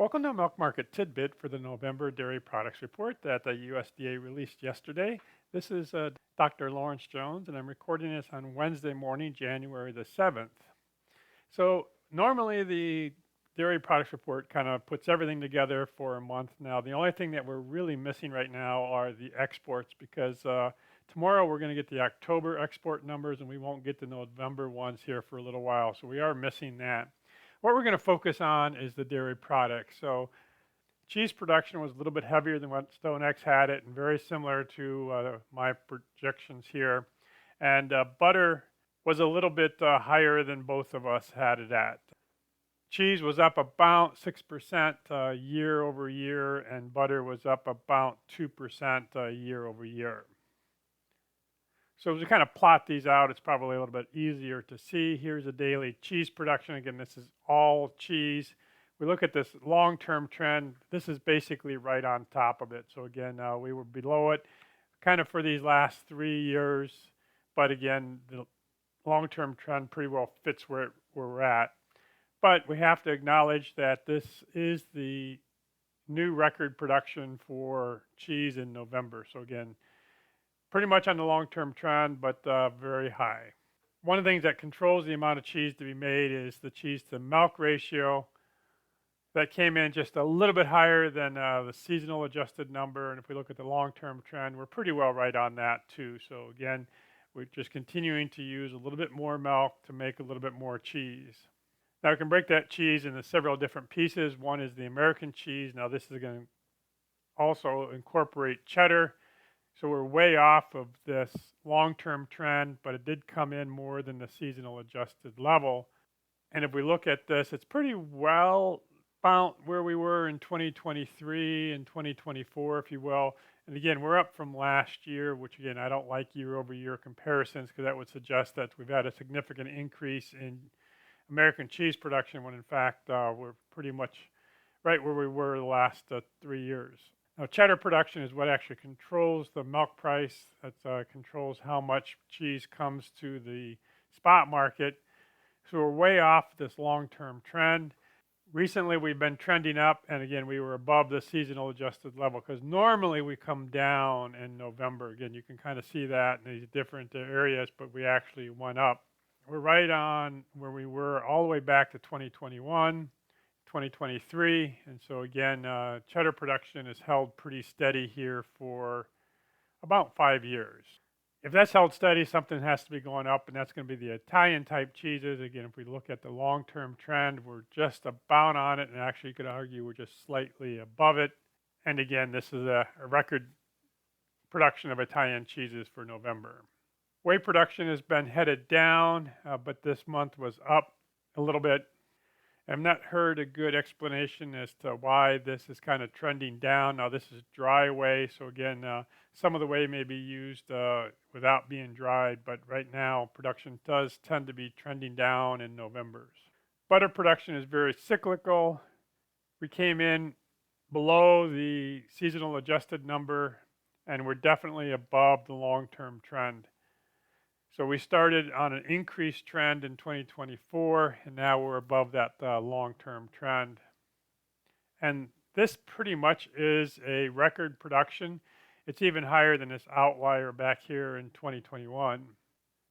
Welcome to Milk Market Tidbit for the November Dairy Products Report that the USDA released yesterday. This is Dr. Lawrence Jones, and I'm recording this on Wednesday morning, January the 7th. So, normally the Dairy Products Report kind of puts everything together for a month now. The only thing that we're really missing right now are the exports because tomorrow we're going to get the October export numbers and we won't get the November ones here for a little while. So, we are missing that. What we're going to focus on is the dairy products. So cheese production was a little bit heavier than what StoneX had it and very similar to my projections here. And butter was a little bit higher than both of us had it at. Cheese was up about 6% year over year, and butter was up about 2% year over year. So as we kind of plot these out, it's probably a little bit easier to see. Here's a daily cheese production. Again, this is all cheese. We look at this long-term trend. This is basically right on top of it. So again, we were below it kind of for these last 3 years. But again, the long-term trend pretty well fits where we're at. But we have to acknowledge that this is the new record production for cheese in November. So again, pretty much on the long-term trend, but very high. One of the things that controls the amount of cheese to be made is the cheese to milk ratio. That came in just a little bit higher than the seasonal adjusted number. And if we look at the long-term trend, we're pretty well right on that too. So again, we're just continuing to use a little bit more milk to make a little bit more cheese. Now we can break that cheese into several different pieces. One is the American cheese. Now this is going to also incorporate cheddar. So we're way off of this long-term trend, but it did come in more than the seasonal adjusted level. And if we look at this, it's pretty well about where we were in 2023 and 2024, if you will. And again, we're up from last year, which again, I don't like year-over-year comparisons because that would suggest that we've had a significant increase in American cheese production when in fact we're pretty much right where we were the last 3 years. Now, cheddar production is what actually controls the milk price. That controls how much cheese comes to the spot market. So we're way off this long-term trend. Recently, we've been trending up, and again, we were above the seasonal adjusted level because normally we come down in November. Again, you can kind of see that in these different areas, but we actually went up. We're right on where we were all the way back to 2021. 2023, and so again, cheddar production is held pretty steady here for about 5 years. If that's held steady, something has to be going up, and that's going to be the Italian type cheeses. Again, if we look at the long-term trend, we're just about on it, and actually you could argue we're just slightly above it. And again, this is a record production of Italian cheeses for November. Whey production has been headed down, but this month was up a little bit. I've not heard a good explanation as to why this is kind of trending down. Now this is dry whey, so again, some of the whey may be used without being dried, but right now production does tend to be trending down in November's. Butter production is very cyclical. We came in below the seasonal adjusted number, and we're definitely above the long-term trend. So we started on an increased trend in 2024, and now we're above that long-term trend. And this pretty much is a record production. It's even higher than this outlier back here in 2021.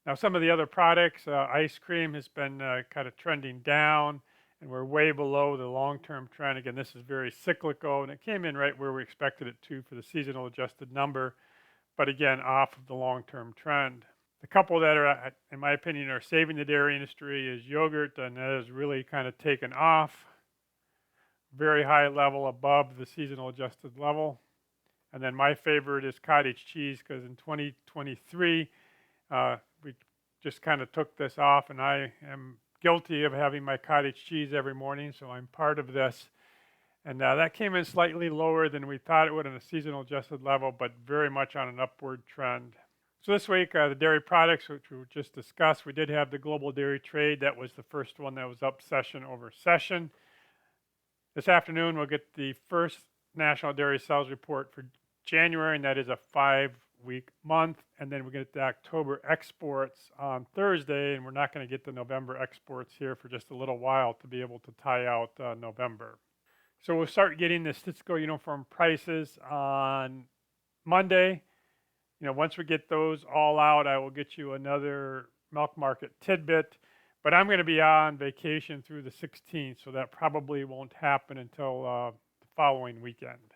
Now some of the other products, ice cream has been kind of trending down, and we're way below the long-term trend. Again, this is very cyclical, and it came in right where we expected it to for the seasonal adjusted number, but again, off of the long-term trend. The couple that are, in my opinion, are saving the dairy industry is yogurt, and that has really kind of taken off. Very high level above the seasonal adjusted level. And then my favorite is cottage cheese because in 2023, we just kind of took this off, and I am guilty of having my cottage cheese every morning, so I'm part of this. And that came in slightly lower than we thought it would on a seasonal adjusted level, but very much on an upward trend. So this week, the dairy products, which we just discussed, we did have the global dairy trade. That was the first one that was up session over session. This afternoon, we'll get the first national dairy sales report for January, and that is a 5-week month. And then we get the October exports on Thursday, and we're not going to get the November exports here for just a little while to be able to tie out November. So we'll start getting the Cisco uniform prices on Monday. Once we get those all out, I will get you another milk market tidbit. But I'm going to be on vacation through the 16th, so that probably won't happen until the following weekend.